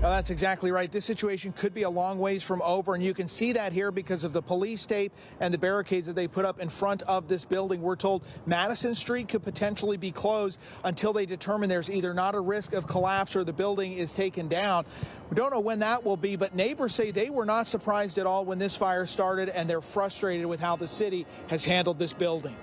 Well, that's exactly right. This situation could be a long ways from over, and you can see that here because of the police tape and the barricades that they put up in front of this building. We're told Madison Street could potentially be closed until they determine there's either not a risk of collapse or the building is taken down. We don't know when that will be, but neighbors say they were not surprised at all when this fire started, and they're frustrated with how the city has handled this building.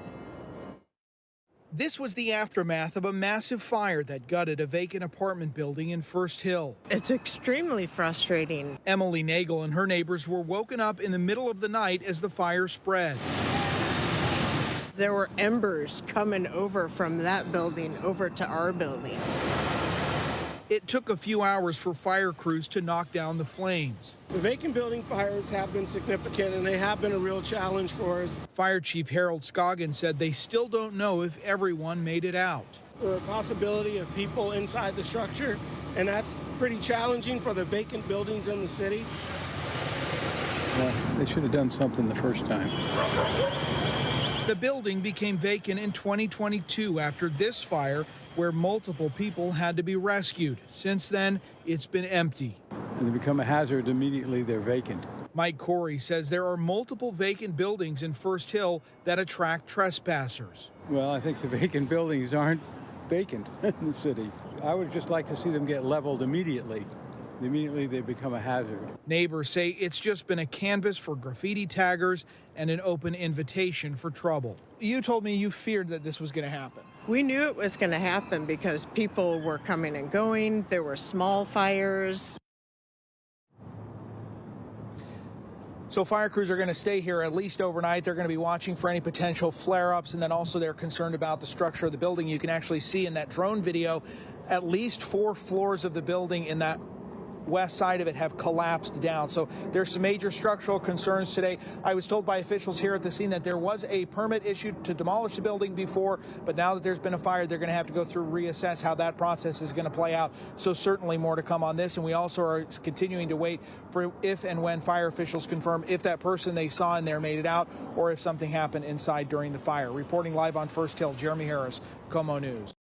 This was the aftermath of a massive fire that gutted a vacant apartment building in First Hill. It's extremely frustrating. Emily Nagel and her neighbors were woken up in the middle of the night as the fire spread. There were embers coming over from that building over to our building. It took a few hours for fire crews to knock down the flames. The vacant building fires have been significant, and they have been a real challenge for us. Fire Chief Harold Scoggin said they still don't know if everyone made it out. There's a possibility of people inside the structure, and that's pretty challenging for the vacant buildings in the city. Well, they should have done something the first time. The building became vacant in 2022 after this fire, where multiple people had to be rescued. Since then, it's been empty. And they become a hazard immediately, they're vacant. Mike Corey says there are multiple vacant buildings in First Hill that attract trespassers. Well, I think the vacant buildings aren't vacant in the city. I would just like to see them get leveled immediately. Immediately they become a hazard. Neighbors say it's just been a canvas for graffiti taggers and an open invitation for trouble. You told me you feared that this was going to happen. We knew it was going to happen because people were coming and going. There were small fires. So fire crews are going to stay here at least overnight. They're going to be watching for any potential flare-ups, and then also they're concerned about the structure of the building. You can actually see in that drone video at least 4 floors of the building in that west side of it have collapsed down. So there's some major structural concerns today. I was told by officials here at the scene that there was a permit issued to demolish the building before, but now that there's been a fire, they're going to have to go through, reassess how that process is going to play out. So certainly more to come on this, and we also are continuing to wait for if and when fire officials confirm if that person they saw in there made it out or if something happened inside during the fire. Reporting live on First Hill, Jeremy Harris, KOMO News.